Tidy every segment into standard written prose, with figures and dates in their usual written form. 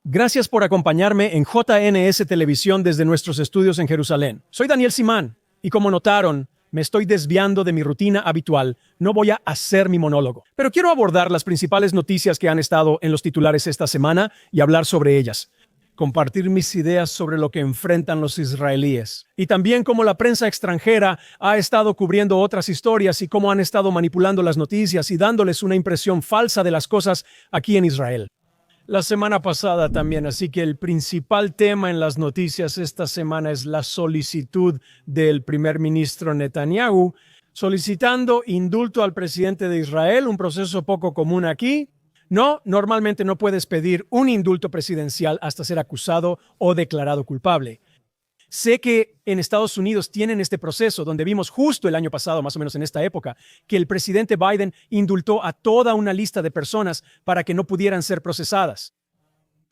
Gracias por acompañarme en JNS Televisión desde nuestros estudios en Jerusalén. Soy Daniel Simán y como notaron, me estoy desviando de mi rutina habitual. No voy a hacer mi monólogo, pero quiero abordar las principales noticias que han estado en los titulares esta semana y hablar sobre ellas. Compartir mis ideas sobre lo que enfrentan los israelíes y también cómo la prensa extranjera ha estado cubriendo otras historias y cómo han estado manipulando las noticias y dándoles una impresión falsa de las cosas aquí en Israel. La semana pasada también, así que el principal tema en las noticias esta semana es la solicitud del primer ministro Netanyahu solicitando indulto al presidente de Israel, un proceso poco común aquí. No, normalmente no puedes pedir un indulto presidencial hasta ser acusado o declarado culpable. Sé que en Estados Unidos tienen este proceso donde vimos justo el año pasado, más o menos en esta época, que el presidente Biden indultó a toda una lista de personas para que no pudieran ser procesadas.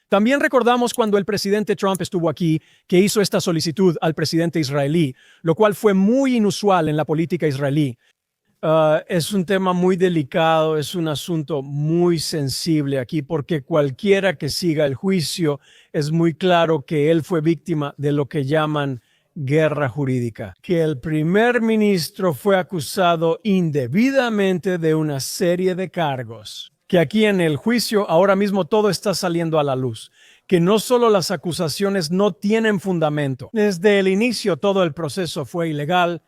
También recordamos cuando el presidente Trump estuvo aquí, que hizo esta solicitud al presidente israelí, lo cual fue muy inusual en la política israelí. Es un tema muy delicado, es un asunto muy sensible aquí porque cualquiera que siga el juicio es muy claro que él fue víctima de lo que llaman guerra jurídica, que el primer ministro fue acusado indebidamente de una serie de cargos, que aquí en el juicio ahora mismo todo está saliendo a la luz, que no solo las acusaciones no tienen fundamento, desde el inicio todo el proceso fue ilegal.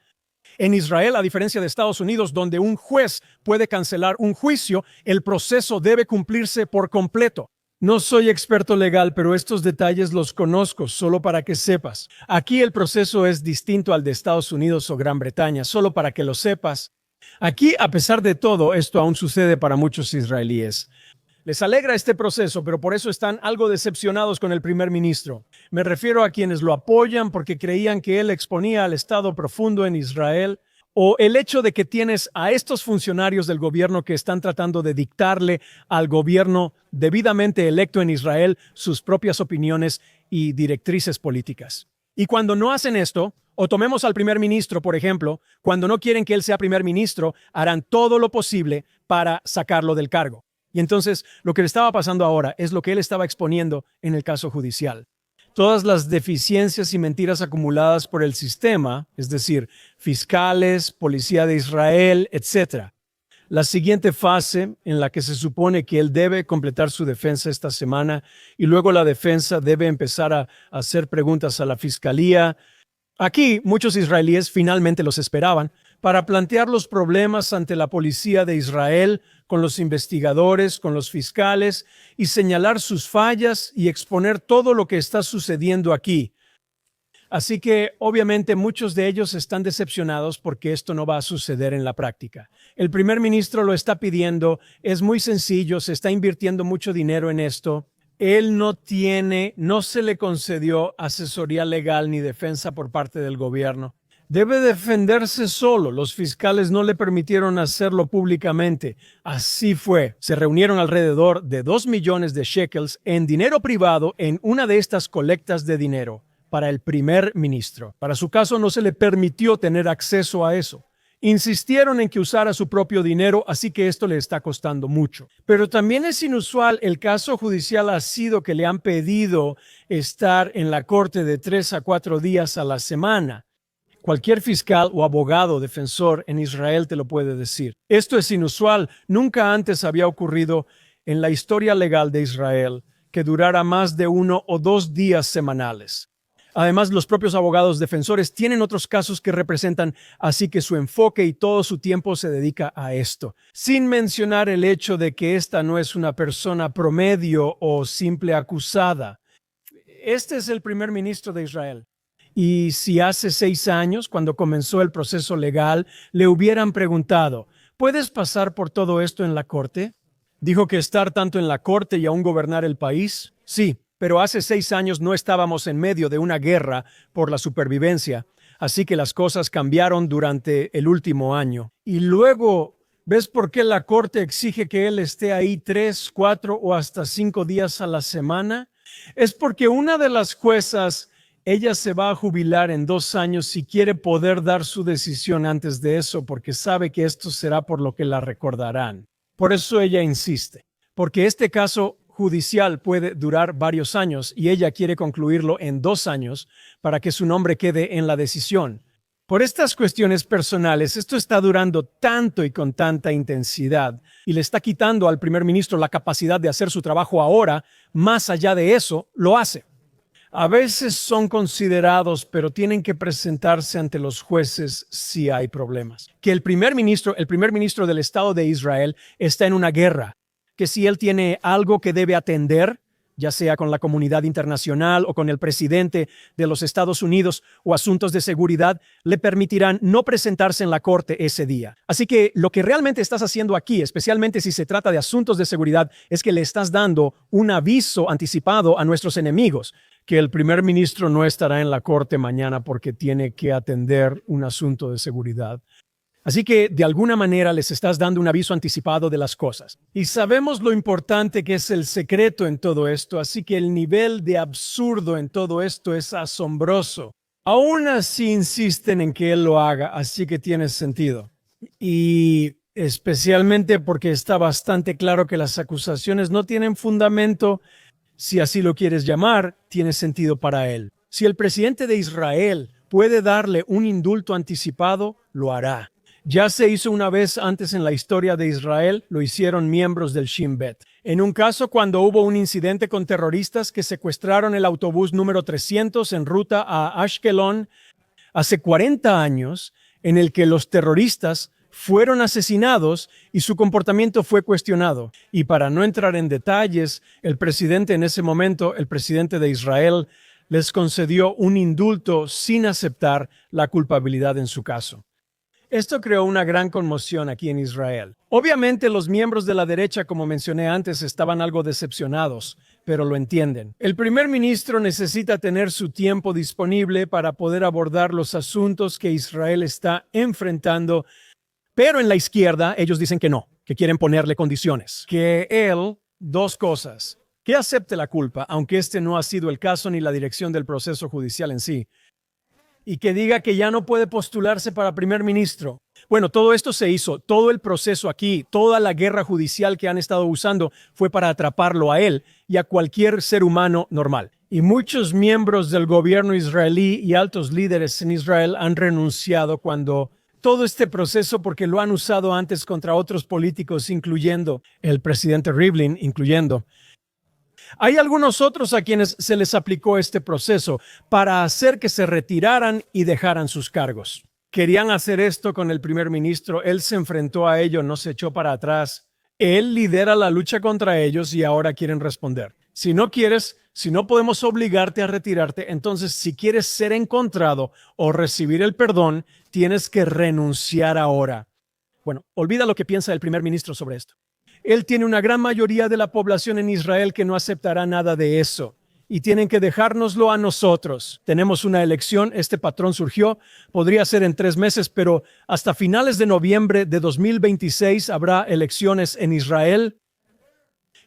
En Israel, a diferencia de Estados Unidos, donde un juez puede cancelar un juicio, el proceso debe cumplirse por completo. No soy experto legal, pero estos detalles los conozco, solo para que sepas. Aquí el proceso es distinto al de Estados Unidos o Gran Bretaña, solo para que lo sepas. Aquí, a pesar de todo, esto aún sucede para muchos israelíes. Les alegra este proceso, pero por eso están algo decepcionados con el primer ministro. Me refiero a quienes lo apoyan porque creían que él exponía al Estado profundo en Israel, o el hecho de que tienes a estos funcionarios del gobierno que están tratando de dictarle al gobierno debidamente electo en Israel sus propias opiniones y directrices políticas. Y cuando no hacen esto, o tomemos al primer ministro, por ejemplo, cuando no quieren que él sea primer ministro, harán todo lo posible para sacarlo del cargo. Y entonces, lo que le estaba pasando ahora es lo que él estaba exponiendo en el caso judicial. Todas las deficiencias y mentiras acumuladas por el sistema, es decir, fiscales, policía de Israel, etc. La siguiente fase en la que se supone que él debe completar su defensa esta semana y luego la defensa debe empezar a hacer preguntas a la fiscalía. Aquí, muchos israelíes finalmente los esperaban para plantear los problemas ante la policía de Israel, con los investigadores, con los fiscales, y señalar sus fallas y exponer todo lo que está sucediendo aquí. Así que, obviamente, muchos de ellos están decepcionados porque esto no va a suceder en la práctica. El primer ministro lo está pidiendo, es muy sencillo, se está invirtiendo mucho dinero en esto. Él no se le concedió asesoría legal ni defensa por parte del gobierno. Debe defenderse solo. Los fiscales no le permitieron hacerlo públicamente. Así fue. Se reunieron alrededor de 2 millones de shekels en dinero privado en una de estas colectas de dinero para el primer ministro. Para su caso no se le permitió tener acceso a eso. Insistieron en que usara su propio dinero, así que esto le está costando mucho. Pero también es inusual, el caso judicial ha sido que le han pedido estar en la corte de 3 a 4 días a la semana. Cualquier fiscal o abogado defensor en Israel te lo puede decir. Esto es inusual. Nunca antes había ocurrido en la historia legal de Israel que durara más de 1 o 2 días semanales. Además, los propios abogados defensores tienen otros casos que representan, así que su enfoque y todo su tiempo se dedica a esto. Sin mencionar el hecho de que esta no es una persona promedio o simple acusada. Este es el primer ministro de Israel. Y si hace 6 años, cuando comenzó el proceso legal, le hubieran preguntado, ¿puedes pasar por todo esto en la corte? Dijo que estar tanto en la corte y aún gobernar el país. Sí, pero hace 6 años no estábamos en medio de una guerra por la supervivencia, así que las cosas cambiaron durante el último año. Y luego, ¿ves por qué la corte exige que él esté ahí 3, 4 o hasta 5 días a la semana? Es porque una de las juezas, ella se va a jubilar en 2 años y quiere poder dar su decisión antes de eso porque sabe que esto será por lo que la recordarán. Por eso ella insiste, porque este caso judicial puede durar varios años y ella quiere concluirlo en 2 años para que su nombre quede en la decisión. Por estas cuestiones personales, esto está durando tanto y con tanta intensidad y le está quitando al primer ministro la capacidad de hacer su trabajo ahora. Más allá de eso, lo hace. A veces son considerados, pero tienen que presentarse ante los jueces si hay problemas. Que el primer ministro del Estado de Israel está en una guerra, que si él tiene algo que debe atender, ya sea con la comunidad internacional o con el presidente de los Estados Unidos o asuntos de seguridad, le permitirán no presentarse en la corte ese día. Así que lo que realmente estás haciendo aquí, especialmente si se trata de asuntos de seguridad, es que le estás dando un aviso anticipado a nuestros enemigos, que el primer ministro no estará en la corte mañana porque tiene que atender un asunto de seguridad. Así que, de alguna manera, les estás dando un aviso anticipado de las cosas. Y sabemos lo importante que es el secreto en todo esto, así que el nivel de absurdo en todo esto es asombroso. Aún así insisten en que él lo haga, así que tiene sentido. Y especialmente porque está bastante claro que las acusaciones no tienen fundamento, si así lo quieres llamar, tiene sentido para él. Si el presidente de Israel puede darle un indulto anticipado, lo hará. Ya se hizo una vez antes en la historia de Israel, lo hicieron miembros del Shin Bet. En un caso cuando hubo un incidente con terroristas que secuestraron el autobús número 300 en ruta a Ashkelon hace 40 años, en el que los terroristas fueron asesinados y su comportamiento fue cuestionado. Y para no entrar en detalles, el presidente en ese momento, el presidente de Israel, les concedió un indulto sin aceptar la culpabilidad en su caso. Esto creó una gran conmoción aquí en Israel. Obviamente los miembros de la derecha, como mencioné antes, estaban algo decepcionados, pero lo entienden. El primer ministro necesita tener su tiempo disponible para poder abordar los asuntos que Israel está enfrentando, pero en la izquierda ellos dicen que no, que quieren ponerle condiciones. Que él, 2 cosas, que acepte la culpa, aunque este no ha sido el caso ni la dirección del proceso judicial en sí, y que diga que ya no puede postularse para primer ministro. Bueno, todo esto se hizo, todo el proceso aquí, toda la guerra judicial que han estado usando fue para atraparlo a él y a cualquier ser humano normal. Y muchos miembros del gobierno israelí y altos líderes en Israel han renunciado cuando todo este proceso, porque lo han usado antes contra otros políticos, incluyendo el presidente Rivlin, incluyendo. Hay algunos otros a quienes se les aplicó este proceso para hacer que se retiraran y dejaran sus cargos. Querían hacer esto con el primer ministro. Él se enfrentó a ello, no se echó para atrás. Él lidera la lucha contra ellos y ahora quieren responder. Si no quieres, si no podemos obligarte a retirarte, entonces si quieres ser encontrado o recibir el perdón, tienes que renunciar ahora. Bueno, olvida lo que piensa el primer ministro sobre esto. Él tiene una gran mayoría de la población en Israel que no aceptará nada de eso. Y tienen que dejárnoslo a nosotros. Tenemos una elección, este patrón surgió, podría ser en 3 meses, pero hasta finales de noviembre de 2026 habrá elecciones en Israel.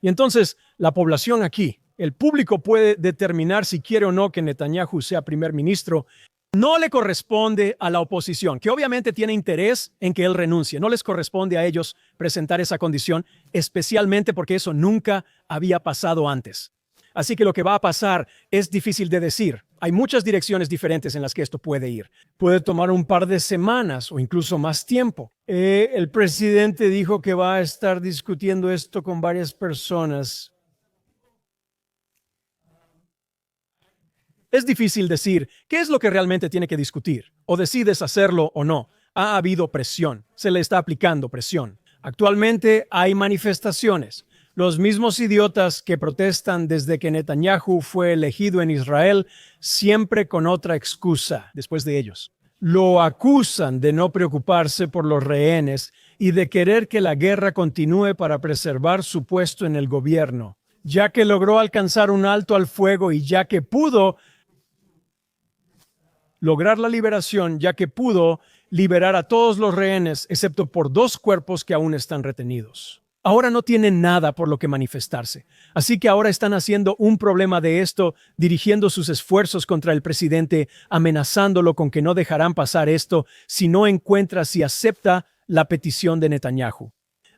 Y entonces la población aquí, el público puede determinar si quiere o no que Netanyahu sea primer ministro. No le corresponde a la oposición, que obviamente tiene interés en que él renuncie. No les corresponde a ellos presentar esa condición, especialmente porque eso nunca había pasado antes. Así que lo que va a pasar es difícil de decir. Hay muchas direcciones diferentes en las que esto puede ir. Puede tomar un par de semanas o incluso más tiempo. El presidente dijo que va a estar discutiendo esto con varias personas. Es difícil decir qué es lo que realmente tiene que discutir, o decides hacerlo o no. Ha habido presión, se le está aplicando presión. Actualmente hay manifestaciones. Los mismos idiotas que protestan desde que Netanyahu fue elegido en Israel, siempre con otra excusa después de ellos. Lo acusan de no preocuparse por los rehenes y de querer que la guerra continúe para preservar su puesto en el gobierno, ya que logró alcanzar un alto al fuego y ya que pudo lograr la liberación, ya que pudo liberar a todos los rehenes, excepto por 2 cuerpos que aún están retenidos. Ahora no tienen nada por lo que manifestarse. Así que ahora están haciendo un problema de esto, dirigiendo sus esfuerzos contra el presidente, amenazándolo con que no dejarán pasar esto si no encuentra, si acepta la petición de Netanyahu.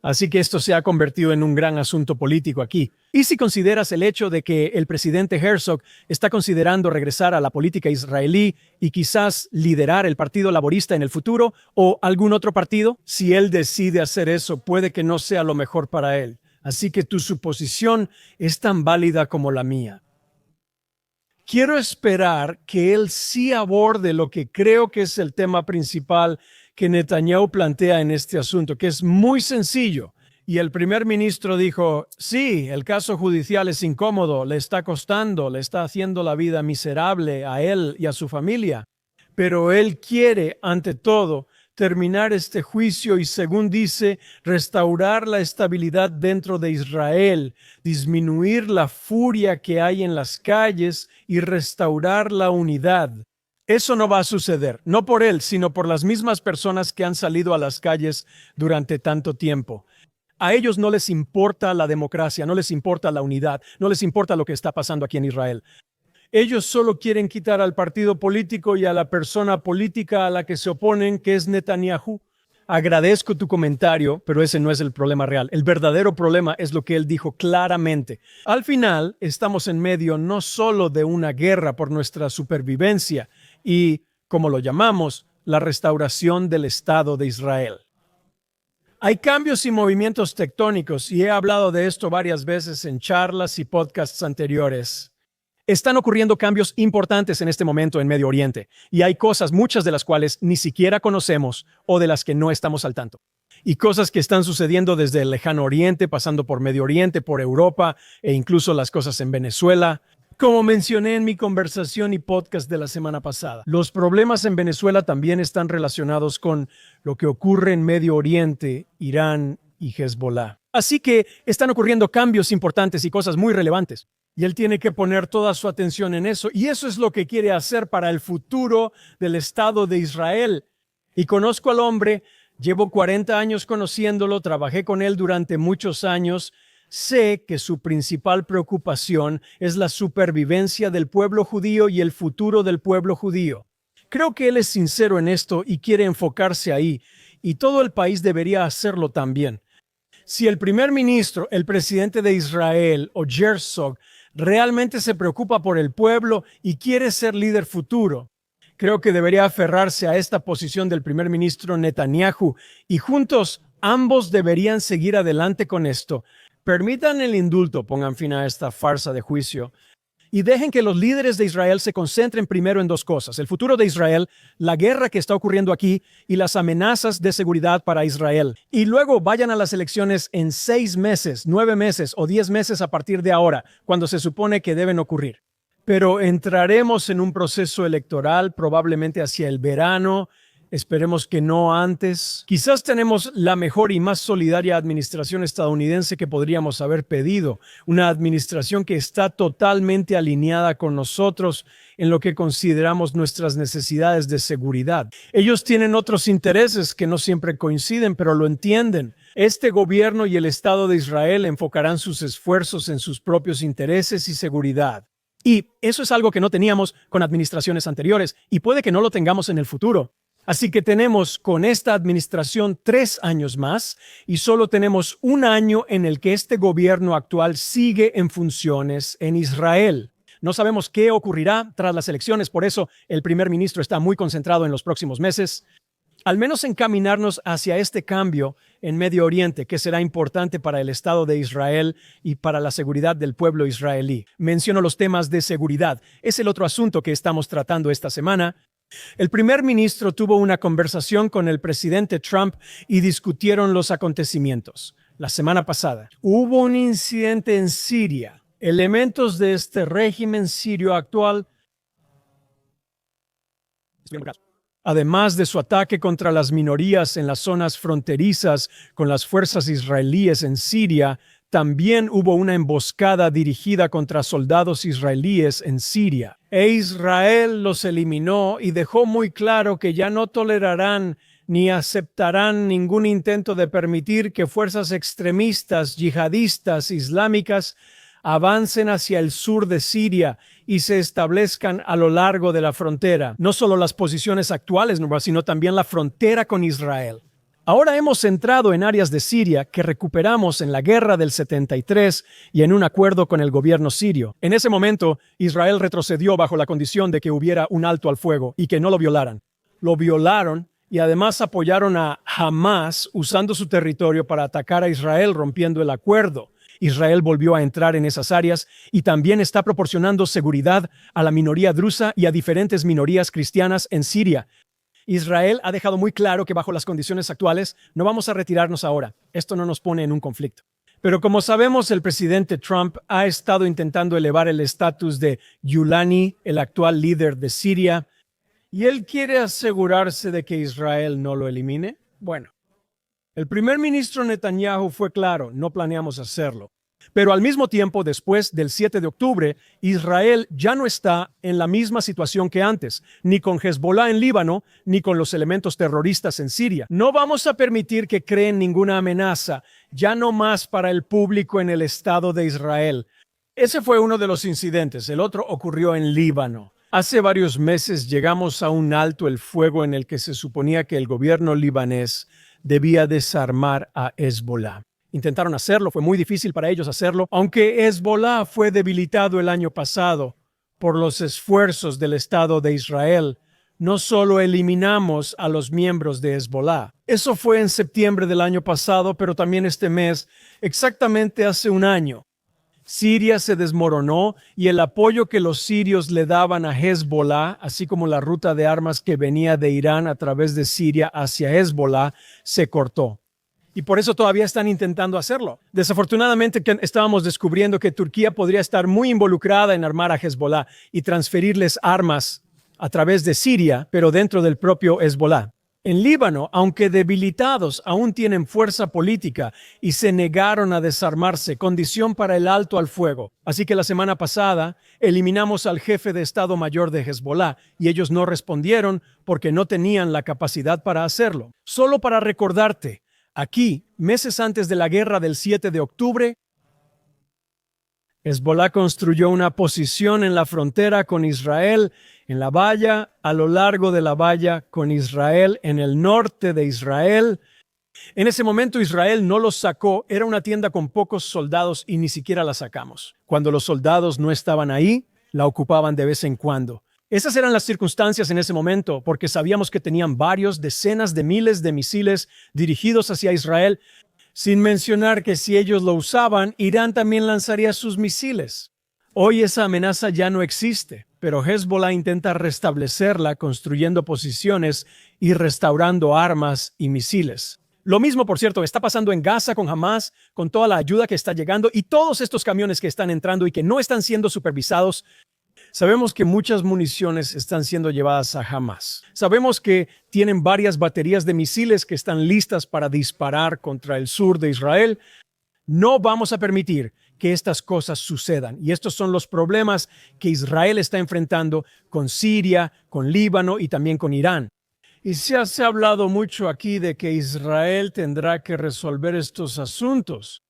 Así que esto se ha convertido en un gran asunto político aquí. Y si consideras el hecho de que el presidente Herzog está considerando regresar a la política israelí y quizás liderar el Partido Laborista en el futuro o algún otro partido, si él decide hacer eso, puede que no sea lo mejor para él. Así que tu suposición es tan válida como la mía. Quiero esperar que él sí aborde lo que creo que es el tema principal que Netanyahu plantea en este asunto, que es muy sencillo. Y el primer ministro dijo, sí, el caso judicial es incómodo, le está costando, le está haciendo la vida miserable a él y a su familia. Pero él quiere, ante todo, terminar este juicio y, según dice, restaurar la estabilidad dentro de Israel, disminuir la furia que hay en las calles y restaurar la unidad. Eso no va a suceder, no por él, sino por las mismas personas que han salido a las calles durante tanto tiempo. A ellos no les importa la democracia, no les importa la unidad, no les importa lo que está pasando aquí en Israel. Ellos solo quieren quitar al partido político y a la persona política a la que se oponen, que es Netanyahu. Agradezco tu comentario, pero ese no es el problema real. El verdadero problema es lo que él dijo claramente. Al final, estamos en medio no solo de una guerra por nuestra supervivencia y, como lo llamamos, la restauración del Estado de Israel. Hay cambios y movimientos tectónicos, y he hablado de esto varias veces en charlas y podcasts anteriores. Están ocurriendo cambios importantes en este momento en Medio Oriente, y hay cosas, muchas de las cuales ni siquiera conocemos o de las que no estamos al tanto. Y cosas que están sucediendo desde el Lejano Oriente, pasando por Medio Oriente, por Europa, e incluso las cosas en Venezuela. Como mencioné en mi conversación y podcast de la semana pasada, los problemas en Venezuela también están relacionados con lo que ocurre en Medio Oriente, Irán y Hezbollah. Así que están ocurriendo cambios importantes y cosas muy relevantes. Y él tiene que poner toda su atención en eso. Y eso es lo que quiere hacer para el futuro del Estado de Israel. Y conozco al hombre, llevo 40 años conociéndolo, trabajé con él durante muchos años. Sé que su principal preocupación es la supervivencia del pueblo judío y el futuro del pueblo judío. Creo que él es sincero en esto y quiere enfocarse ahí. Y todo el país debería hacerlo también. Si el primer ministro, el presidente de Israel o Herzog realmente se preocupa por el pueblo y quiere ser líder futuro, creo que debería aferrarse a esta posición del primer ministro Netanyahu y juntos ambos deberían seguir adelante con esto. Permitan el indulto, pongan fin a esta farsa de juicio y dejen que los líderes de Israel se concentren primero en dos cosas: el futuro de Israel, la guerra que está ocurriendo aquí y las amenazas de seguridad para Israel. Y luego vayan a las elecciones en 6 meses, 9 meses o 10 meses a partir de ahora, cuando se supone que deben ocurrir. Pero entraremos en un proceso electoral probablemente hacia el verano. Esperemos que no antes. Quizás tenemos la mejor y más solidaria administración estadounidense que podríamos haber pedido. Una administración que está totalmente alineada con nosotros en lo que consideramos nuestras necesidades de seguridad. Ellos tienen otros intereses que no siempre coinciden, pero lo entienden. Este gobierno y el Estado de Israel enfocarán sus esfuerzos en sus propios intereses y seguridad. Y eso es algo que no teníamos con administraciones anteriores y puede que no lo tengamos en el futuro. Así que tenemos con esta administración 3 años más y solo tenemos 1 año en el que este gobierno actual sigue en funciones en Israel. No sabemos qué ocurrirá tras las elecciones, por eso el primer ministro está muy concentrado en los próximos meses, al menos encaminarnos hacia este cambio en Medio Oriente, que será importante para el Estado de Israel y para la seguridad del pueblo israelí. Menciono los temas de seguridad. Es el otro asunto que estamos tratando esta semana. El primer ministro tuvo una conversación con el presidente Trump y discutieron los acontecimientos. La semana pasada hubo un incidente en Siria. Elementos de este régimen sirio actual, además de su ataque contra las minorías en las zonas fronterizas con las fuerzas israelíes en Siria, también hubo una emboscada dirigida contra soldados israelíes en Siria. E Israel los eliminó y dejó muy claro que ya no tolerarán ni aceptarán ningún intento de permitir que fuerzas extremistas, yihadistas, islámicas avancen hacia el sur de Siria y se establezcan a lo largo de la frontera. No solo las posiciones actuales, sino también la frontera con Israel. Ahora hemos entrado en áreas de Siria que recuperamos en la guerra del 73 y en un acuerdo con el gobierno sirio. En ese momento, Israel retrocedió bajo la condición de que hubiera un alto al fuego y que no lo violaran. Lo violaron y además apoyaron a Hamás usando su territorio para atacar a Israel, rompiendo el acuerdo. Israel volvió a entrar en esas áreas y también está proporcionando seguridad a la minoría drusa y a diferentes minorías cristianas en Siria. Israel ha dejado muy claro que bajo las condiciones actuales no vamos a retirarnos ahora. Esto no nos pone en un conflicto. Pero como sabemos, el presidente Trump ha estado intentando elevar el estatus de Yulani, el actual líder de Siria, y él quiere asegurarse de que Israel no lo elimine. Bueno, el primer ministro Netanyahu fue claro, no planeamos hacerlo. Pero al mismo tiempo, después del 7 de octubre, Israel ya no está en la misma situación que antes, ni con Hezbollah en Líbano, ni con los elementos terroristas en Siria. No vamos a permitir que creen ninguna amenaza, ya no más para el público en el Estado de Israel. Ese fue uno de los incidentes, el otro ocurrió en Líbano. Hace varios meses llegamos a un alto el fuego en el que se suponía que el gobierno libanés debía desarmar a Hezbollah. Intentaron hacerlo, fue muy difícil para ellos hacerlo, aunque Hezbollah fue debilitado el año pasado por los esfuerzos del Estado de Israel. No solo eliminamos a los miembros de Hezbollah. Eso fue en septiembre del año pasado, pero también este mes, exactamente hace un año. Siria se desmoronó y el apoyo que los sirios le daban a Hezbollah, así como la ruta de armas que venía de Irán a través de Siria hacia Hezbollah, se cortó. Y por eso todavía están intentando hacerlo. Desafortunadamente estábamos descubriendo que Turquía podría estar muy involucrada en armar a Hezbollah y transferirles armas a través de Siria, pero dentro del propio Hezbollah. En Líbano, aunque debilitados, aún tienen fuerza política y se negaron a desarmarse, condición para el alto al fuego. Así que la semana pasada eliminamos al jefe de Estado Mayor de Hezbollah y ellos no respondieron porque no tenían la capacidad para hacerlo. Solo para recordarte, aquí, meses antes de la guerra del 7 de octubre, Hezbollah construyó una posición en la frontera con Israel, en la valla, a lo largo de la valla con Israel, en el norte de Israel. En ese momento Israel no los sacó, era una tienda con pocos soldados y ni siquiera la sacamos. Cuando los soldados no estaban ahí, la ocupaban de vez en cuando. Esas eran las circunstancias en ese momento, porque sabíamos que tenían varios, decenas de miles de misiles dirigidos hacia Israel, sin mencionar que si ellos lo usaban, Irán también lanzaría sus misiles. Hoy esa amenaza ya no existe, pero Hezbollah intenta restablecerla construyendo posiciones y restaurando armas y misiles. Lo mismo, por cierto, está pasando en Gaza con Hamás, con toda la ayuda que está llegando y todos estos camiones que están entrando y que no están siendo supervisados. Sabemos que muchas municiones están siendo llevadas a Hamás. Sabemos que tienen varias baterías de misiles que están listas para disparar contra el sur de Israel. No vamos a permitir que estas cosas sucedan. Y estos son los problemas que Israel está enfrentando con Siria, con Líbano y también con Irán. Y se ha hablado mucho aquí de que Israel tendrá que resolver estos asuntos.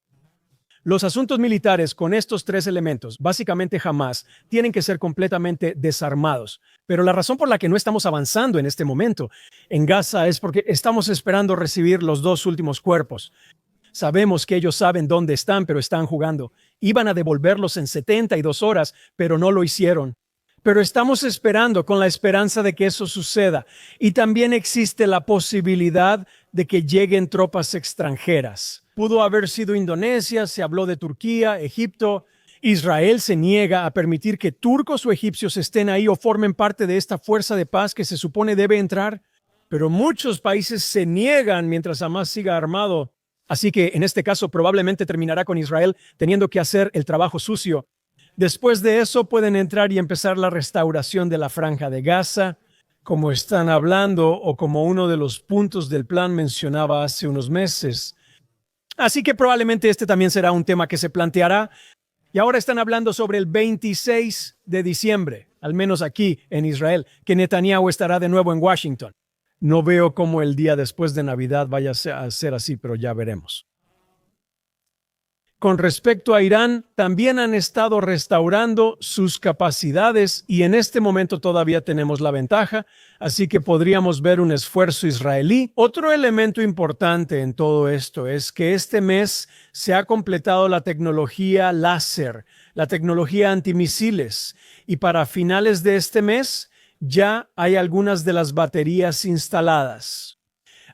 Los asuntos militares con estos tres elementos, básicamente Hamás, tienen que ser completamente desarmados. Pero la razón por la que no estamos avanzando en este momento en Gaza es porque estamos esperando recibir los dos últimos cuerpos. Sabemos que ellos saben dónde están, pero están jugando. Iban a devolverlos en 72 horas, pero no lo hicieron. Pero estamos esperando con la esperanza de que eso suceda. Y también existe la posibilidad de que lleguen tropas extranjeras. Pudo haber sido Indonesia, se habló de Turquía, Egipto. Israel se niega a permitir que turcos o egipcios estén ahí o formen parte de esta fuerza de paz que se supone debe entrar. Pero muchos países se niegan mientras Hamás siga armado. Así que en este caso probablemente terminará con Israel teniendo que hacer el trabajo sucio. Después de eso pueden entrar y empezar la restauración de la Franja de Gaza, como están hablando o como uno de los puntos del plan mencionaba hace unos meses. Así que probablemente este también será un tema que se planteará. Y ahora están hablando sobre el 26 de diciembre, al menos aquí en Israel, que Netanyahu estará de nuevo en Washington. No veo cómo el día después de Navidad vaya a ser así, pero ya veremos. Con respecto a Irán, también han estado restaurando sus capacidades y en este momento todavía tenemos la ventaja, así que podríamos ver un esfuerzo israelí. Otro elemento importante en todo esto es que este mes se ha completado la tecnología láser, la tecnología antimisiles, y para finales de este mes ya hay algunas de las baterías instaladas.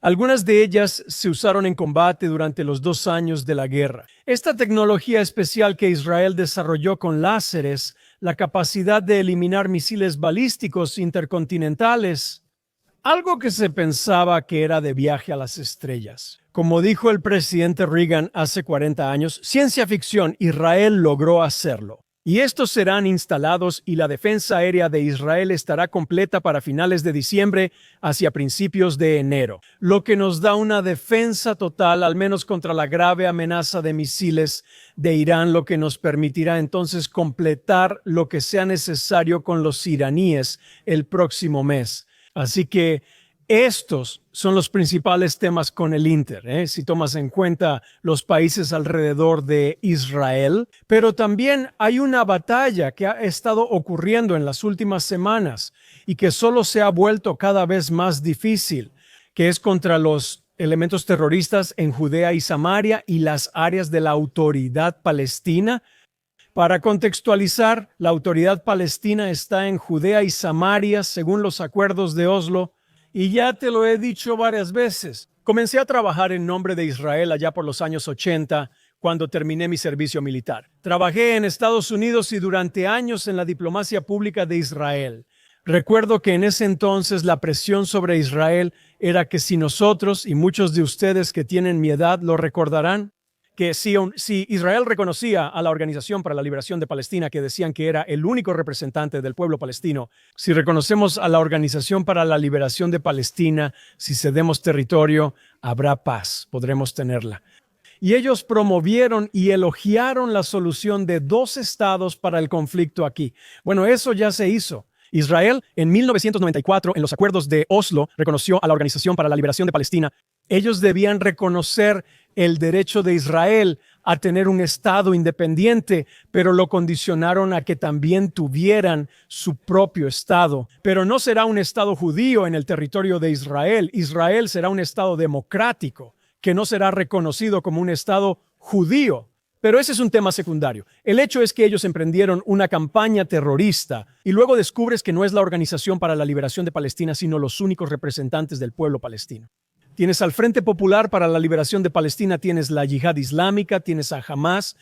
Algunas de ellas se usaron en combate durante los 2 años de la guerra. Esta tecnología especial que Israel desarrolló con láseres, la capacidad de eliminar misiles balísticos intercontinentales, algo que se pensaba que era de viaje a las estrellas. Como dijo el presidente Reagan hace 40 años, ciencia ficción, Israel logró hacerlo. Y estos serán instalados y la defensa aérea de Israel estará completa para finales de diciembre hacia principios de enero, lo que nos da una defensa total, al menos contra la grave amenaza de misiles de Irán, lo que nos permitirá entonces completar lo que sea necesario con los iraníes el próximo mes. Así que estos son los principales temas con el Inter, si tomas en cuenta los países alrededor de Israel. Pero también hay una batalla que ha estado ocurriendo en las últimas semanas y que solo se ha vuelto cada vez más difícil, que es contra los elementos terroristas en Judea y Samaria y las áreas de la autoridad palestina. Para contextualizar, la autoridad palestina está en Judea y Samaria según los acuerdos de Oslo. Y ya te lo he dicho varias veces. Comencé a trabajar en nombre de Israel allá por los años 80, cuando terminé mi servicio militar. Trabajé en Estados Unidos y durante años en la diplomacia pública de Israel. Recuerdo que en ese entonces la presión sobre Israel era que si nosotros, y muchos de ustedes que tienen mi edad lo recordarán, que si Israel reconocía a la Organización para la Liberación de Palestina, que decían que era el único representante del pueblo palestino, si reconocemos a la Organización para la Liberación de Palestina, si cedemos territorio, habrá paz, podremos tenerla. Y ellos promovieron y elogiaron la solución de 2 estados para el conflicto aquí. Bueno, eso ya se hizo. Israel, en 1994, en los acuerdos de Oslo, reconoció a la Organización para la Liberación de Palestina. Ellos debían reconocer el derecho de Israel a tener un estado independiente, pero lo condicionaron a que también tuvieran su propio estado. Pero no será un estado judío en el territorio de Israel. Israel será un estado democrático, que no será reconocido como un estado judío. Pero ese es un tema secundario. El hecho es que ellos emprendieron una campaña terrorista y luego descubres que no es la Organización para la Liberación de Palestina, sino los únicos representantes del pueblo palestino. Tienes al Frente Popular para la Liberación de Palestina, tienes la Yihad Islámica, tienes a Hamas.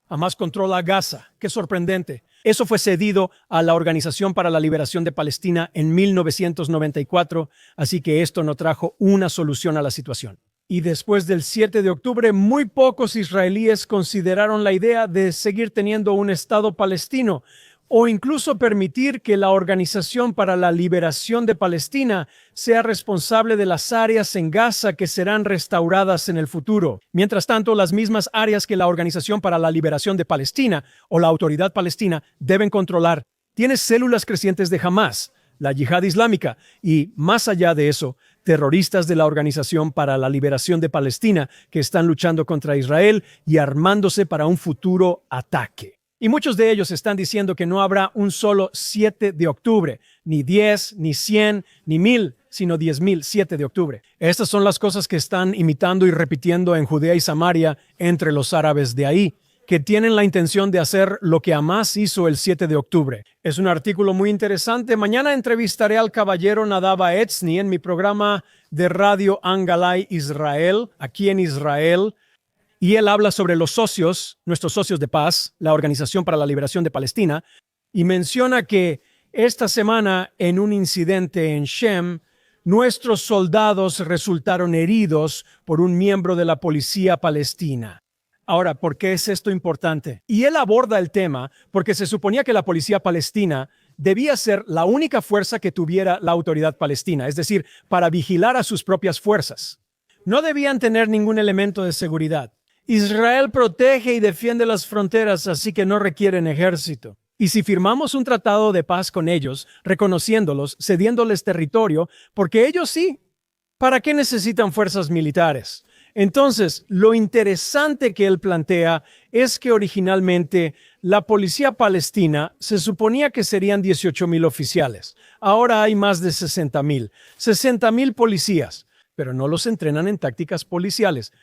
Hamas controla Gaza. Qué sorprendente. Eso fue cedido a la Organización para la Liberación de Palestina en 1994, así que esto no trajo una solución a la situación. Y después del 7 de octubre, muy pocos israelíes consideraron la idea de seguir teniendo un Estado palestino o incluso permitir que la Organización para la Liberación de Palestina sea responsable de las áreas en Gaza que serán restauradas en el futuro. Mientras tanto, las mismas áreas que la Organización para la Liberación de Palestina o la Autoridad Palestina deben controlar. Tienes células crecientes de Hamas, la Yihad Islámica y, más allá de eso, terroristas de la Organización para la Liberación de Palestina que están luchando contra Israel y armándose para un futuro ataque. Y muchos de ellos están diciendo que no habrá un solo 7 de octubre, ni 10, ni 100, ni 1000, sino 10,000, 7 de octubre. Estas son las cosas que están imitando y repitiendo en Judea y Samaria entre los árabes de ahí, que tienen la intención de hacer lo que Hamas hizo el 7 de octubre. Es un artículo muy interesante. Mañana entrevistaré al caballero Nadav Etzny en mi programa de radio Angalai Israel, aquí en Israel. Y él habla sobre los socios, nuestros socios de paz, la Organización para la Liberación de Palestina, y menciona que esta semana en un incidente en Shem, nuestros soldados resultaron heridos por un miembro de la policía palestina. Ahora, ¿por qué es esto importante? Y él aborda el tema porque se suponía que la policía palestina debía ser la única fuerza que tuviera la autoridad palestina, es decir, para vigilar a sus propias fuerzas. No debían tener ningún elemento de seguridad. Israel protege y defiende las fronteras, así que no requieren ejército. Y si firmamos un tratado de paz con ellos, reconociéndolos, cediéndoles territorio, porque ellos sí, ¿para qué necesitan fuerzas militares? Entonces, lo interesante que él plantea es que originalmente la policía palestina se suponía que serían 18,000 oficiales. Ahora hay más de 60,000. 60,000 policías, pero no los entrenan en tácticas policiales.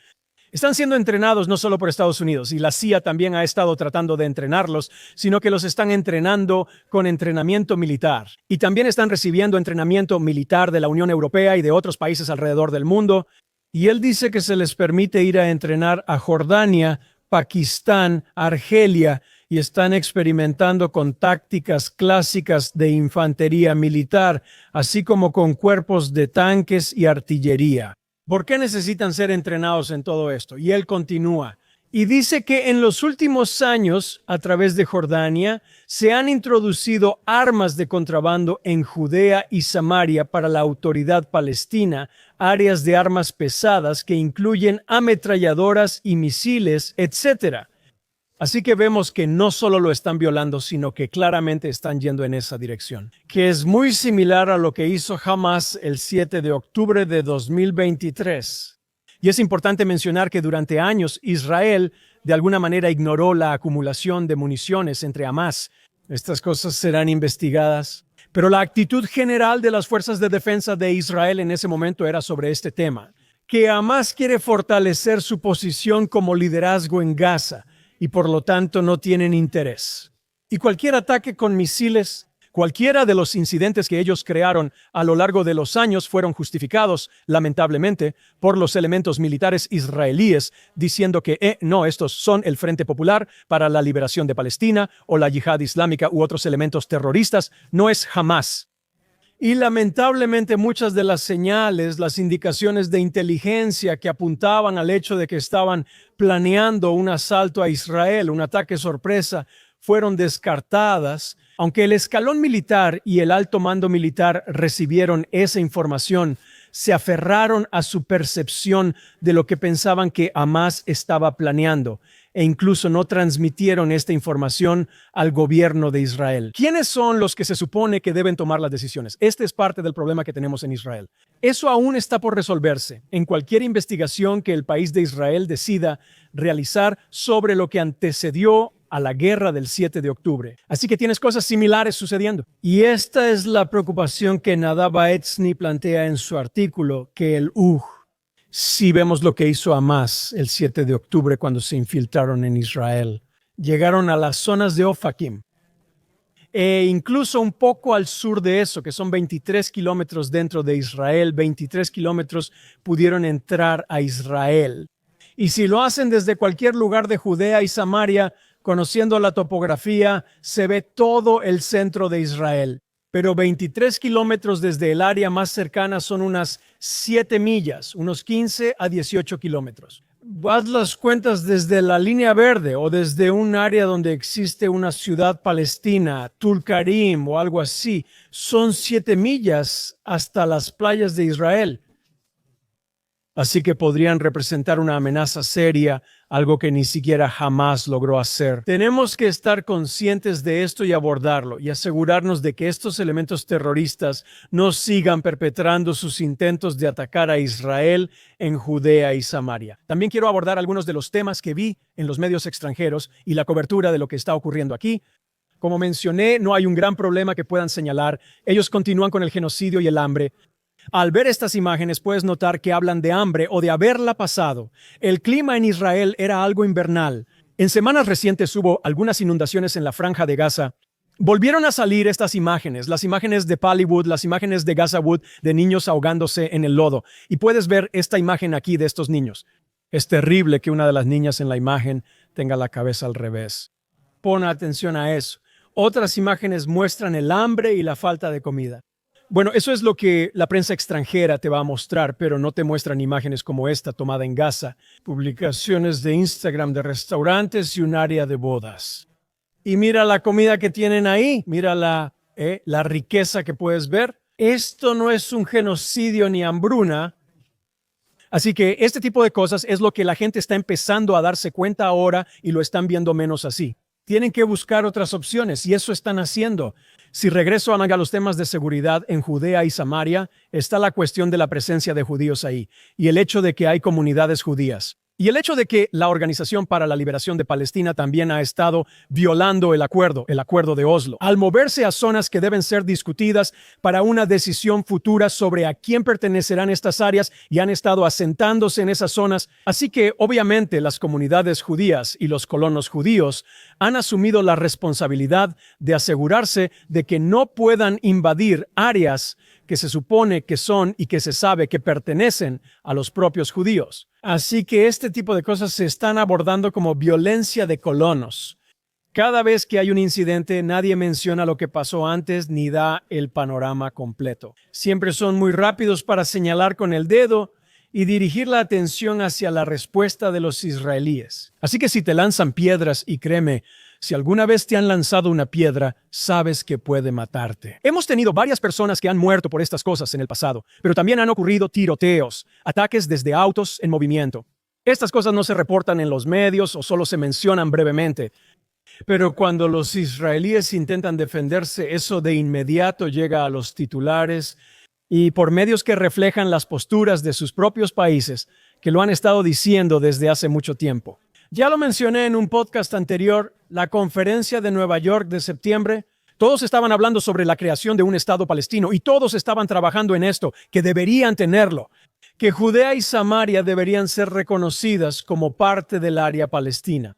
Están siendo entrenados no solo por Estados Unidos, y la CIA también ha estado tratando de entrenarlos, sino que los están entrenando con entrenamiento militar. Y también están recibiendo entrenamiento militar de la Unión Europea y de otros países alrededor del mundo. Y él dice que se les permite ir a entrenar a Jordania, Pakistán, Argelia, y están experimentando con tácticas clásicas de infantería militar, así como con cuerpos de tanques y artillería. ¿Por qué necesitan ser entrenados en todo esto? Y él continúa. Y dice que en los últimos años, a través de Jordania, se han introducido armas de contrabando en Judea y Samaria para la autoridad palestina, áreas de armas pesadas que incluyen ametralladoras y misiles, etc. Así que vemos que no solo lo están violando, sino que claramente están yendo en esa dirección, que es muy similar a lo que hizo Hamas el 7 de octubre de 2023. Y es importante mencionar que durante años Israel de alguna manera ignoró la acumulación de municiones entre Hamas. Estas cosas serán investigadas. Pero la actitud general de las fuerzas de defensa de Israel en ese momento era sobre este tema, que Hamas quiere fortalecer su posición como liderazgo en Gaza, y por lo tanto no tienen interés. Y cualquier ataque con misiles, cualquiera de los incidentes que ellos crearon a lo largo de los años fueron justificados, lamentablemente, por los elementos militares israelíes, diciendo que no, estos son el Frente Popular para la Liberación de Palestina o la Yihad Islámica u otros elementos terroristas, no es Hamas. Y lamentablemente muchas de las señales, las indicaciones de inteligencia que apuntaban al hecho de que estaban planeando un asalto a Israel, un ataque sorpresa, fueron descartadas. Aunque el escalón militar y el alto mando militar recibieron esa información, se aferraron a su percepción de lo que pensaban que Hamas estaba planeando, e incluso no transmitieron esta información al gobierno de Israel. ¿Quiénes son los que se supone que deben tomar las decisiones? Este es parte del problema que tenemos en Israel. Eso aún está por resolverse en cualquier investigación que el país de Israel decida realizar sobre lo que antecedió a la guerra del 7 de octubre. Así que tienes cosas similares sucediendo. Y esta es la preocupación que Nadav Etzny plantea en su artículo, que el si vemos lo que hizo Hamas el 7 de octubre cuando se infiltraron en Israel. Llegaron a las zonas de Ofakim e incluso un poco al sur de eso, que son 23 kilómetros dentro de Israel. 23 kilómetros pudieron entrar a Israel. Y si lo hacen desde cualquier lugar de Judea y Samaria, conociendo la topografía, se ve todo el centro de Israel. Pero 23 kilómetros desde el área más cercana son unas 7 millas, unos 15 a 18 kilómetros. Haz las cuentas desde la línea verde o desde un área donde existe una ciudad palestina, Tulkarim o algo así. Son 7 millas hasta las playas de Israel. Así que podrían representar una amenaza seria, algo que ni siquiera Hamas logró hacer. Tenemos que estar conscientes de esto y abordarlo y asegurarnos de que estos elementos terroristas no sigan perpetrando sus intentos de atacar a Israel en Judea y Samaria. También quiero abordar algunos de los temas que vi en los medios extranjeros y la cobertura de lo que está ocurriendo aquí. Como mencioné, no hay un gran problema que puedan señalar. Ellos continúan con el genocidio y el hambre. Al ver estas imágenes puedes notar que hablan de hambre o de haberla pasado. El clima en Israel era algo invernal. En semanas recientes hubo algunas inundaciones en la Franja de Gaza. Volvieron a salir estas imágenes, las imágenes de Pallywood, las imágenes de Gaza Wood, de niños ahogándose en el lodo. Y puedes ver esta imagen aquí de estos niños. Es terrible que una de las niñas en la imagen tenga la cabeza al revés. Pon atención a eso. Otras imágenes muestran el hambre y la falta de comida. Bueno, eso es lo que la prensa extranjera te va a mostrar, pero no te muestran imágenes como esta tomada en Gaza. Publicaciones de Instagram de restaurantes y un área de bodas. Y mira la comida que tienen ahí. Mira la riqueza que puedes ver. Esto no es un genocidio ni hambruna. Así que este tipo de cosas es lo que la gente está empezando a darse cuenta ahora y lo están viendo menos así. Tienen que buscar otras opciones y eso están haciendo. Si regreso a los temas de seguridad en Judea y Samaria, está la cuestión de la presencia de judíos ahí y el hecho de que hay comunidades judías. Y el hecho de que la Organización para la Liberación de Palestina también ha estado violando el acuerdo de Oslo, al moverse a zonas que deben ser discutidas para una decisión futura sobre a quién pertenecerán estas áreas y han estado asentándose en esas zonas. Así que, obviamente, las comunidades judías y los colonos judíos han asumido la responsabilidad de asegurarse de que no puedan invadir áreas que se supone que son y que se sabe que pertenecen a los propios judíos. Así que este tipo de cosas se están abordando como violencia de colonos. Cada vez que hay un incidente, nadie menciona lo que pasó antes ni da el panorama completo. Siempre son muy rápidos para señalar con el dedo y dirigir la atención hacia la respuesta de los israelíes. Así que si te lanzan piedras, y créeme, si alguna vez te han lanzado una piedra, sabes que puede matarte. Hemos tenido varias personas que han muerto por estas cosas en el pasado, pero también han ocurrido tiroteos, ataques desde autos en movimiento. Estas cosas no se reportan en los medios o solo se mencionan brevemente. Pero cuando los israelíes intentan defenderse, eso de inmediato llega a los titulares y por medios que reflejan las posturas de sus propios países, que lo han estado diciendo desde hace mucho tiempo. Ya lo mencioné en un podcast anterior, la conferencia de Nueva York de septiembre. Todos estaban hablando sobre la creación de un Estado palestino y todos estaban trabajando en esto, que deberían tenerlo, que Judea y Samaria deberían ser reconocidas como parte del área palestina.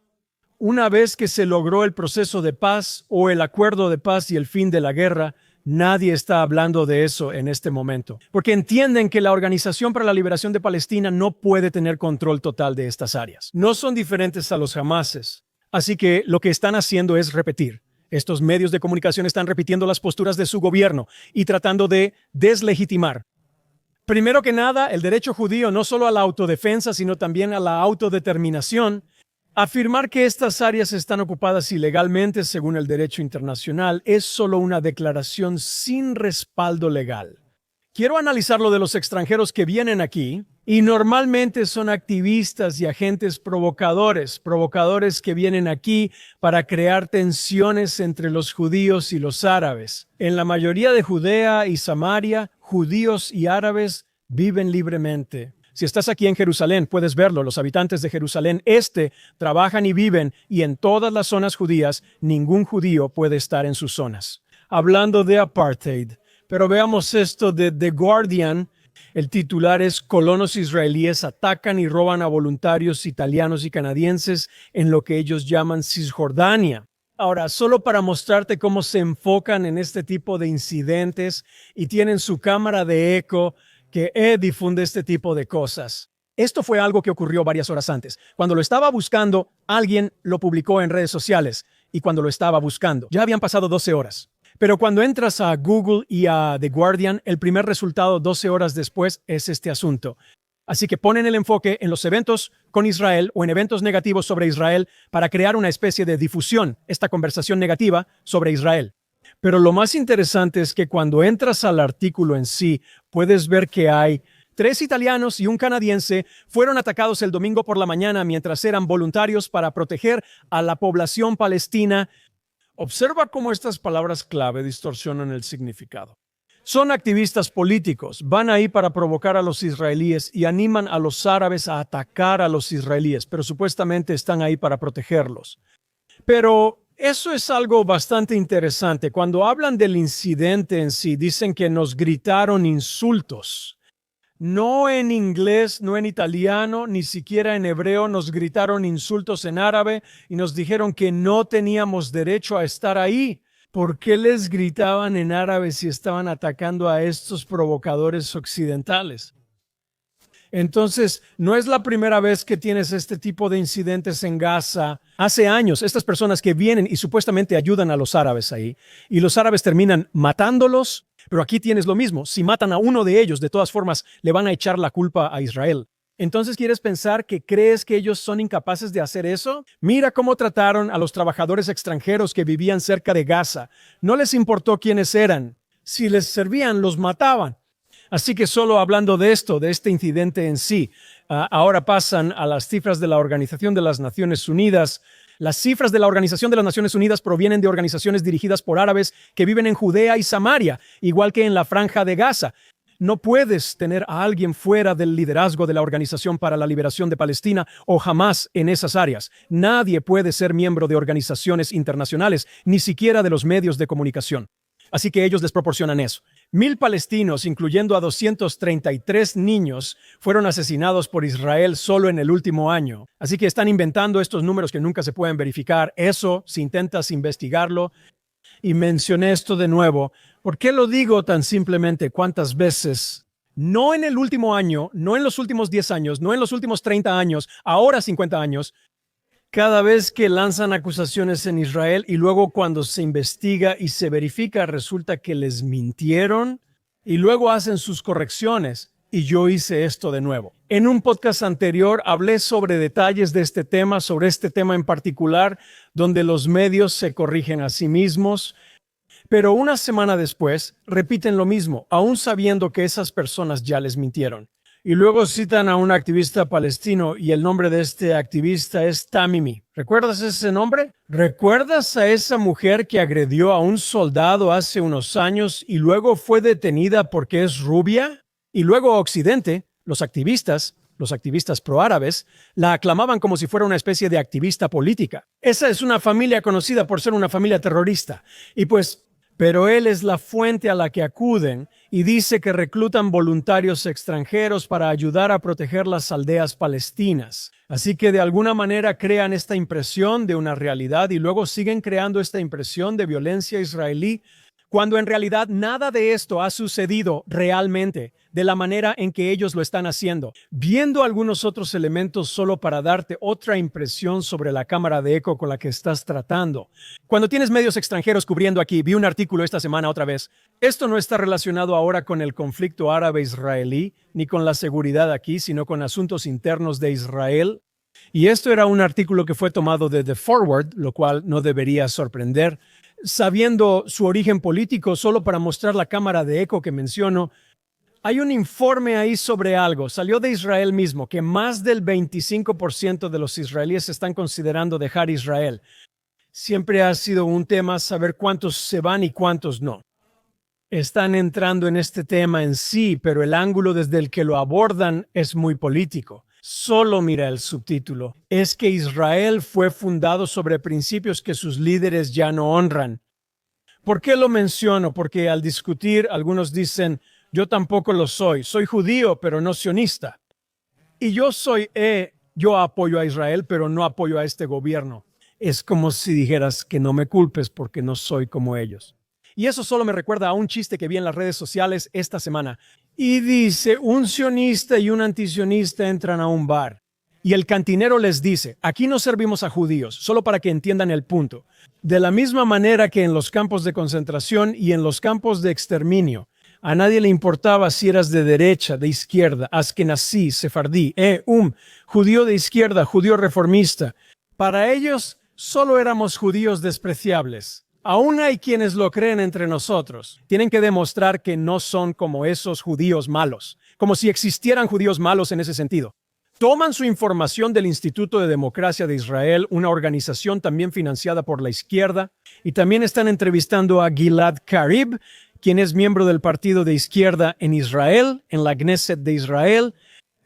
Una vez que se logró el proceso de paz o el acuerdo de paz y el fin de la guerra, nadie está hablando de eso en este momento, porque entienden que la Organización para la Liberación de Palestina no puede tener control total de estas áreas. No son diferentes a los Hamases. Así que lo que están haciendo es repetir. Estos medios de comunicación están repitiendo las posturas de su gobierno y tratando de deslegitimar. Primero que nada, el derecho judío no solo a la autodefensa, sino también a la autodeterminación. Afirmar que estas áreas están ocupadas ilegalmente según el derecho internacional es solo una declaración sin respaldo legal. Quiero analizar lo de los extranjeros que vienen aquí y normalmente son activistas y agentes provocadores que vienen aquí para crear tensiones entre los judíos y los árabes. En la mayoría de Judea y Samaria, judíos y árabes viven libremente. Si estás aquí en Jerusalén, puedes verlo. Los habitantes de Jerusalén Este trabajan y viven, y en todas las zonas judías, ningún judío puede estar en sus zonas. Hablando de apartheid, pero veamos esto de The Guardian. El titular es: colonos israelíes atacan y roban a voluntarios italianos y canadienses en lo que ellos llaman Cisjordania. Ahora, solo para mostrarte cómo se enfocan en este tipo de incidentes y tienen su cámara de eco, que difunde este tipo de cosas. Esto fue algo que ocurrió varias horas antes. Cuando lo estaba buscando, alguien lo publicó en redes sociales, y cuando lo estaba buscando, ya habían pasado 12 horas. Pero cuando entras a Google y a The Guardian, el primer resultado 12 horas después es este asunto. Así que ponen el enfoque en los eventos con Israel o en eventos negativos sobre Israel para crear una especie de difusión, esta conversación negativa sobre Israel. Pero lo más interesante es que cuando entras al artículo en sí, puedes ver que hay 3 italianos y un canadiense fueron atacados el domingo por la mañana mientras eran voluntarios para proteger a la población palestina. Observa cómo estas palabras clave distorsionan el significado. Son activistas políticos, van ahí para provocar a los israelíes y animan a los árabes a atacar a los israelíes, pero supuestamente están ahí para protegerlos. Pero eso es algo bastante interesante. Cuando hablan del incidente en sí, dicen que nos gritaron insultos. No en inglés, no en italiano, ni siquiera en hebreo. Nos gritaron insultos en árabe y nos dijeron que no teníamos derecho a estar ahí. ¿Por qué les gritaban en árabe si estaban atacando a estos provocadores occidentales? Entonces, no es la primera vez que tienes este tipo de incidentes en Gaza. Hace años, estas personas que vienen y supuestamente ayudan a los árabes ahí, y los árabes terminan matándolos, pero aquí tienes lo mismo. Si matan a uno de ellos, de todas formas, le van a echar la culpa a Israel. Entonces, ¿quieres pensar que crees que ellos son incapaces de hacer eso? Mira cómo trataron a los trabajadores extranjeros que vivían cerca de Gaza. No les importó quiénes eran. Si les servían, los mataban. Así que solo hablando de esto, de este incidente en sí, ahora pasan a las cifras de la Organización de las Naciones Unidas. Las cifras de la Organización de las Naciones Unidas provienen de organizaciones dirigidas por árabes que viven en Judea y Samaria, igual que en la Franja de Gaza. No puedes tener a alguien fuera del liderazgo de la Organización para la Liberación de Palestina o Hamás en esas áreas. Nadie puede ser miembro de organizaciones internacionales, ni siquiera de los medios de comunicación. Así que ellos les proporcionan eso. 1,000 palestinos, incluyendo a 233 niños, fueron asesinados por Israel solo en el último año. Así que están inventando estos números que nunca se pueden verificar. Eso, si intentas investigarlo. Y mencioné esto de nuevo. ¿Por qué lo digo tan simplemente? ¿Cuántas veces? No en el último año, no en los últimos 10 años, no en los últimos 30 años, ahora 50 años. Cada vez que lanzan acusaciones en Israel y luego cuando se investiga y se verifica, resulta que les mintieron y luego hacen sus correcciones. Y yo hice esto de nuevo. En un podcast anterior hablé sobre detalles de este tema, sobre este tema en particular, donde los medios se corrigen a sí mismos. Pero una semana después repiten lo mismo, aún sabiendo que esas personas ya les mintieron. Y luego citan a un activista palestino y el nombre de este activista es Tamimi. ¿Recuerdas ese nombre? ¿Recuerdas a esa mujer que agredió a un soldado hace unos años y luego fue detenida porque es rubia? Y luego Occidente, los activistas proárabes, la aclamaban como si fuera una especie de activista política. Esa es una familia conocida por ser una familia terrorista. Pero él es la fuente a la que acuden y dice que reclutan voluntarios extranjeros para ayudar a proteger las aldeas palestinas. Así que de alguna manera crean esta impresión de una realidad y luego siguen creando esta impresión de violencia israelí, cuando en realidad nada de esto ha sucedido realmente de la manera en que ellos lo están haciendo. Viendo algunos otros elementos solo para darte otra impresión sobre la cámara de eco con la que estás tratando. Cuando tienes medios extranjeros cubriendo aquí, vi un artículo esta semana otra vez. Esto no está relacionado ahora con el conflicto árabe-israelí, ni con la seguridad aquí, sino con asuntos internos de Israel. Y esto era un artículo que fue tomado de The Forward, lo cual no debería sorprender. Sabiendo su origen político, solo para mostrar la cámara de eco que menciono, hay un informe ahí sobre algo, salió de Israel mismo, que más del 25% de los israelíes están considerando dejar Israel. Siempre ha sido un tema saber cuántos se van y cuántos no. Están entrando en este tema en sí, pero el ángulo desde el que lo abordan es muy político. Solo mira el subtítulo. Es que Israel fue fundado sobre principios que sus líderes ya no honran. ¿Por qué lo menciono? Porque al discutir, algunos dicen, yo tampoco lo soy. Soy judío, pero no sionista. Y yo apoyo a Israel, pero no apoyo a este gobierno. Es como si dijeras que no me culpes porque no soy como ellos. Y eso solo me recuerda a un chiste que vi en las redes sociales esta semana. Y dice, un sionista y un antisionista entran a un bar. Y el cantinero les dice, aquí no servimos a judíos, solo para que entiendan el punto. De la misma manera que en los campos de concentración y en los campos de exterminio, a nadie le importaba si eras de derecha, de izquierda, askenazí, sefardí, judío de izquierda, judío reformista. Para ellos, solo éramos judíos despreciables. Aún hay quienes lo creen entre nosotros. Tienen que demostrar que no son como esos judíos malos, como si existieran judíos malos en ese sentido. Toman su información del Instituto de Democracia de Israel, una organización también financiada por la izquierda, y también están entrevistando a Gilad Karib, quien es miembro del partido de izquierda en Israel, en la Knesset de Israel.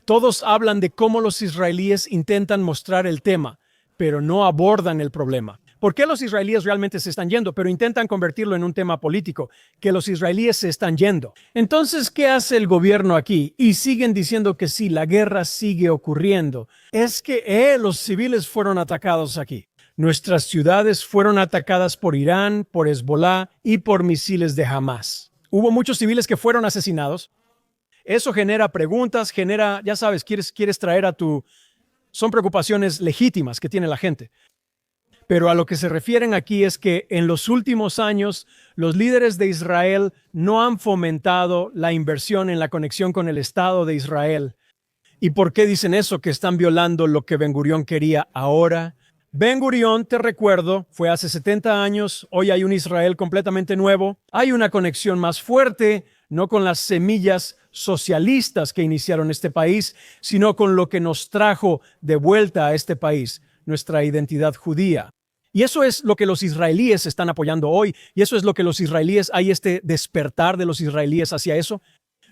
Todos hablan de cómo los israelíes intentan mostrar el tema, pero no abordan el problema. ¿Por qué los israelíes realmente se están yendo? Pero intentan convertirlo en un tema político, que los israelíes se están yendo. Entonces, ¿qué hace el gobierno aquí? Y siguen diciendo que sí, la guerra sigue ocurriendo. Es que los civiles fueron atacados aquí. Nuestras ciudades fueron atacadas por Irán, por Hezbollah y por misiles de Hamás. Hubo muchos civiles que fueron asesinados. Eso genera preguntas, ya sabes, quieres traer a tu... Son preocupaciones legítimas que tiene la gente. Pero a lo que se refieren aquí es que en los últimos años los líderes de Israel no han fomentado la inversión en la conexión con el Estado de Israel. ¿Y por qué dicen eso? Que están violando lo que Ben-Gurión quería ahora. Ben-Gurión, te recuerdo, fue hace 70 años, hoy hay un Israel completamente nuevo. Hay una conexión más fuerte, no con las semillas socialistas que iniciaron este país, sino con lo que nos trajo de vuelta a este país. nuestra identidad judía. Y eso es lo que los israelíes están apoyando hoy, y eso es lo que los israelíes, hay este despertar de los israelíes hacia eso.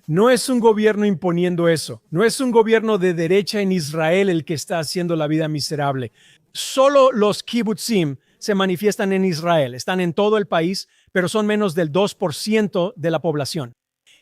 No es un gobierno imponiendo eso, no es un gobierno de derecha en Israel el que está haciendo la vida miserable. Solo los kibbutzim se manifiestan en Israel, están en todo el país, pero son menos del 2% de la población.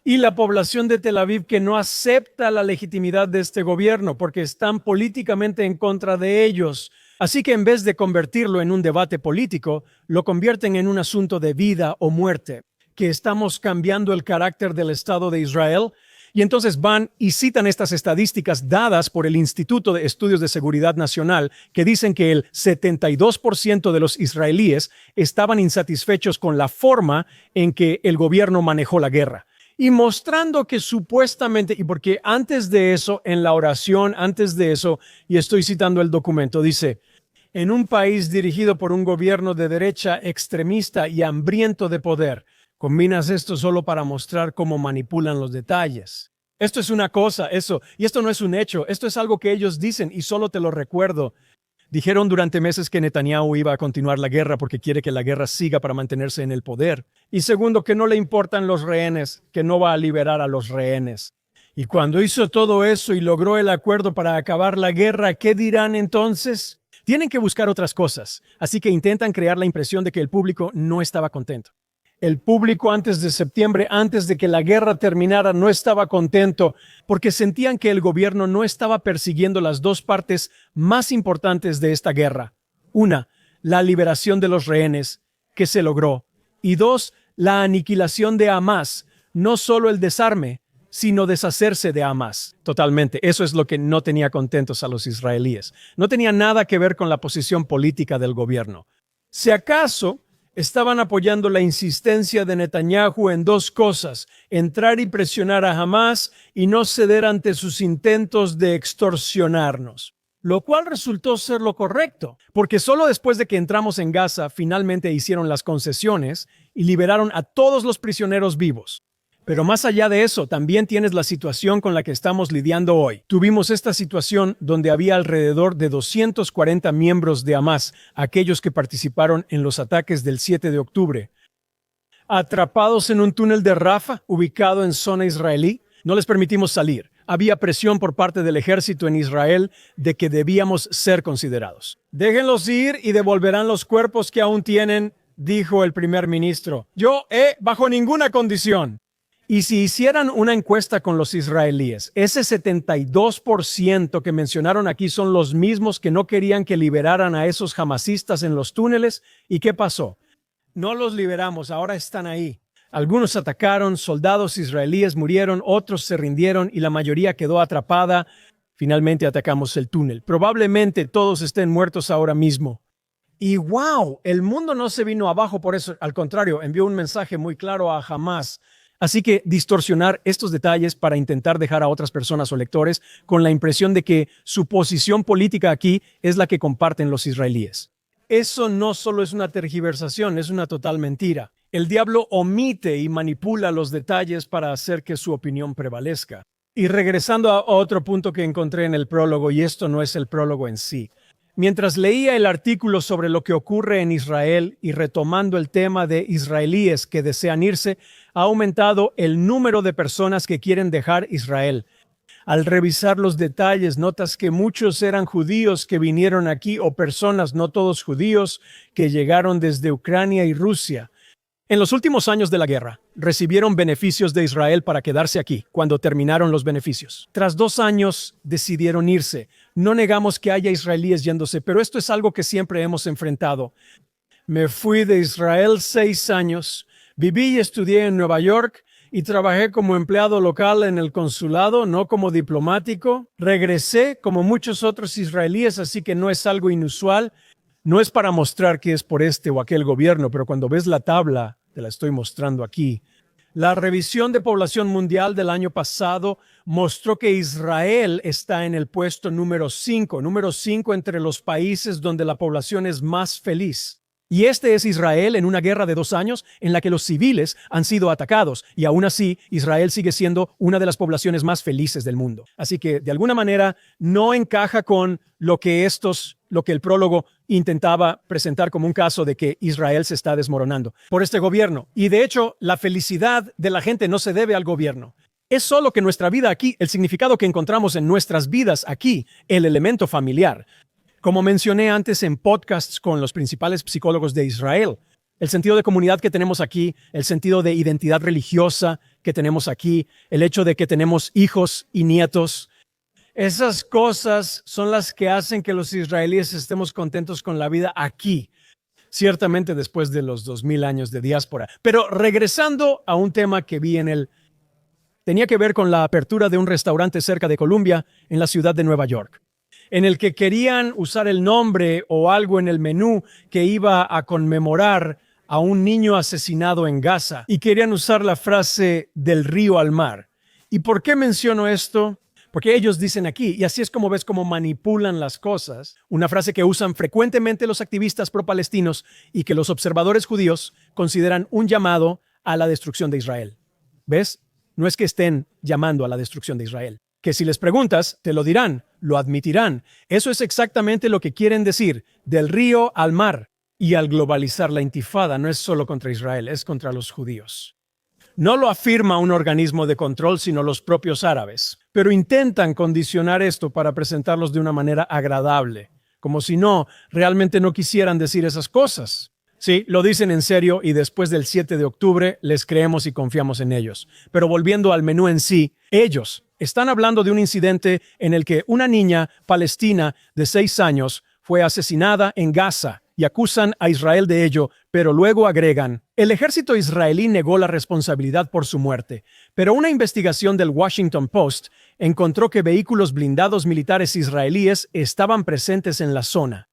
Y la población de Tel Aviv que no acepta la legitimidad de este gobierno porque están políticamente en contra de ellos. Así que en vez de convertirlo en un debate político, lo convierten en un asunto de vida o muerte, que estamos cambiando el carácter del Estado de Israel. Y entonces van y citan estas estadísticas dadas por el Instituto de Estudios de Seguridad Nacional, que dicen que el 72% de los israelíes estaban insatisfechos con la forma en que el gobierno manejó la guerra. Y mostrando que supuestamente, y porque antes de eso, en la oración, antes de eso, y estoy citando el documento, dice, en un país dirigido por un gobierno de derecha extremista y hambriento de poder, combinas esto solo para mostrar cómo manipulan los detalles. Esto es una cosa, y esto no es un hecho, esto es algo que ellos dicen y solo te lo recuerdo. Dijeron durante meses que Netanyahu iba a continuar la guerra porque quiere que la guerra siga para mantenerse en el poder. Y segundo, que no le importan los rehenes, que no va a liberar a los rehenes. Y cuando hizo todo eso y logró el acuerdo para acabar la guerra, ¿qué dirán entonces? Tienen que buscar otras cosas, así que intentan crear la impresión de que el público no estaba contento. El público antes de septiembre, antes de que la guerra terminara, no estaba contento porque sentían que el gobierno no estaba persiguiendo las dos partes más importantes de esta guerra. Una, la liberación de los rehenes, que se logró. Y dos, la aniquilación de Hamás, no solo el desarme, sino deshacerse de Hamás. Totalmente. Eso es lo que no tenía contentos a los israelíes. No tenía nada que ver con la posición política del gobierno. Si acaso estaban apoyando la insistencia de Netanyahu en dos cosas: entrar y presionar a Hamás y no ceder ante sus intentos de extorsionarnos. Lo cual resultó ser lo correcto, porque solo después de que entramos en Gaza finalmente hicieron las concesiones y liberaron a todos los prisioneros vivos. Pero más allá de eso, también tienes la situación con la que estamos lidiando hoy. Tuvimos esta situación donde había alrededor de 240 miembros de Hamás, aquellos que participaron en los ataques del 7 de octubre, atrapados en un túnel de Rafah, ubicado en zona israelí. No les permitimos salir. Había presión por parte del ejército en Israel de que debíamos ser considerados. Déjenlos ir y devolverán los cuerpos que aún tienen, dijo el primer ministro. Bajo ninguna condición. Y si hicieran una encuesta con los israelíes, ese 72% que mencionaron aquí son los mismos que no querían que liberaran a esos hamasistas en los túneles. ¿Y qué pasó? No los liberamos, ahora están ahí. Algunos atacaron, soldados israelíes murieron, otros se rindieron y la mayoría quedó atrapada. Finalmente atacamos el túnel. Probablemente todos estén muertos ahora mismo. Y wow, el mundo no se vino abajo por eso. Al contrario, envió un mensaje muy claro a Hamás. Así que distorsionar estos detalles para intentar dejar a otras personas o lectores con la impresión de que su posición política aquí es la que comparten los israelíes. Eso no solo es una tergiversación, es una total mentira. El diablo omite y manipula los detalles para hacer que su opinión prevalezca. Y regresando a otro punto que encontré en el prólogo, y esto no es el prólogo en sí. Mientras leía el artículo sobre lo que ocurre en Israel y retomando el tema de israelíes que desean irse, ha aumentado el número de personas que quieren dejar Israel. Al revisar los detalles, notas que muchos eran judíos que vinieron aquí o personas, no todos judíos, que llegaron desde Ucrania y Rusia. En los últimos años de la guerra, recibieron beneficios de Israel para quedarse aquí, cuando terminaron los beneficios. Tras 2 años, decidieron irse. No negamos que haya israelíes yéndose, pero esto es algo que siempre hemos enfrentado. Me fui de Israel 6 años, viví y estudié en Nueva York y trabajé como empleado local en el consulado, no como diplomático. Regresé como muchos otros israelíes, así que no es algo inusual. No es para mostrar que es por este o aquel gobierno, pero cuando ves la tabla, te la estoy mostrando aquí. La revisión de población mundial del año pasado mostró que Israel está en el puesto número 5 entre los países donde la población es más feliz. Y este es Israel en una guerra de 2 años en la que los civiles han sido atacados y aún así Israel sigue siendo una de las poblaciones más felices del mundo. Así que de alguna manera no encaja con lo que estos lo que el prólogo intentaba presentar como un caso de que Israel se está desmoronando por este gobierno. Y de hecho, la felicidad de la gente no se debe al gobierno. Es solo que nuestra vida aquí, el significado que encontramos en nuestras vidas aquí, el elemento familiar. Como mencioné antes en podcasts con los principales psicólogos de Israel, el sentido de comunidad que tenemos aquí, el sentido de identidad religiosa que tenemos aquí, el hecho de que tenemos hijos y nietos, esas cosas son las que hacen que los israelíes estemos contentos con la vida aquí, ciertamente después de los 2000 años de diáspora. Pero regresando a un tema que vi tenía que ver con la apertura de un restaurante cerca de Columbia, en la ciudad de Nueva York, en el que querían usar el nombre o algo en el menú que iba a conmemorar a un niño asesinado en Gaza y querían usar la frase del río al mar. ¿Y por qué menciono esto? Porque ellos dicen aquí, y así es como ves cómo manipulan las cosas, una frase que usan frecuentemente los activistas pro-palestinos y que los observadores judíos consideran un llamado a la destrucción de Israel. ¿Ves? No es que estén llamando a la destrucción de Israel. Que si les preguntas, te lo dirán, lo admitirán. Eso es exactamente lo que quieren decir, del río al mar. Y al globalizar la intifada no es solo contra Israel, es contra los judíos. No lo afirma un organismo de control, sino los propios árabes. Pero intentan condicionar esto para presentarlos de una manera agradable, como si realmente no quisieran decir esas cosas. Sí, lo dicen en serio y después del 7 de octubre les creemos y confiamos en ellos. Pero volviendo al menú en sí, ellos están hablando de un incidente en el que una niña palestina de 6 años fue asesinada en Gaza y acusan a Israel de ello, pero luego agregan, el ejército israelí negó la responsabilidad por su muerte, pero una investigación del Washington Post encontró que vehículos blindados militares israelíes estaban presentes en la zona.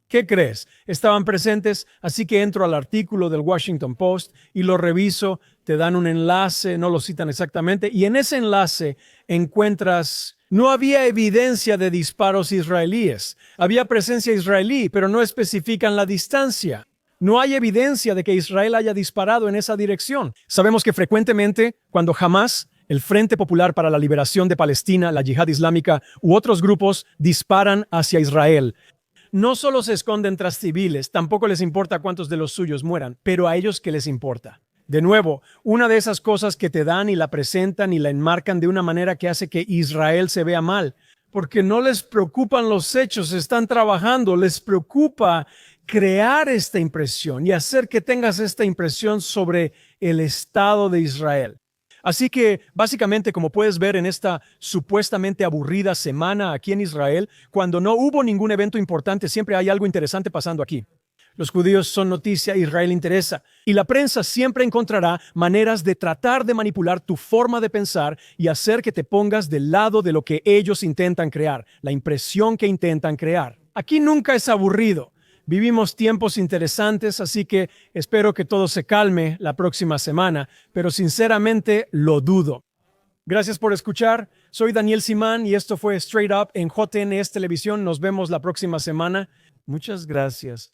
¿Qué crees? Estaban presentes, así que entro al artículo del Washington Post y lo reviso, te dan un enlace, no lo citan exactamente, y en ese enlace encuentras, no había evidencia de disparos israelíes. Había presencia israelí, pero no especifican la distancia. No hay evidencia de que Israel haya disparado en esa dirección. Sabemos que frecuentemente, cuando Hamas, el Frente Popular para la Liberación de Palestina, la Yihad Islámica u otros grupos disparan hacia Israel, no solo se esconden tras civiles, tampoco les importa cuántos de los suyos mueran, pero a ellos ¿qué les importa? De nuevo, una de esas cosas que te dan y la presentan y la enmarcan de una manera que hace que Israel se vea mal, porque no les preocupan los hechos, están trabajando, les preocupa crear esta impresión y hacer que tengas esta impresión sobre el Estado de Israel. Así que, básicamente, como puedes ver en esta supuestamente aburrida semana aquí en Israel, cuando no hubo ningún evento importante, siempre hay algo interesante pasando aquí. Los judíos son noticia, Israel interesa, y la prensa siempre encontrará maneras de tratar de manipular tu forma de pensar y hacer que te pongas del lado de lo que ellos intentan crear, la impresión que intentan crear. Aquí nunca es aburrido. Vivimos tiempos interesantes, así que espero que todo se calme la próxima semana, pero sinceramente lo dudo. Gracias por escuchar. Soy Daniel Simán y esto fue Straight Up en JNS Televisión. Nos vemos la próxima semana. Muchas gracias.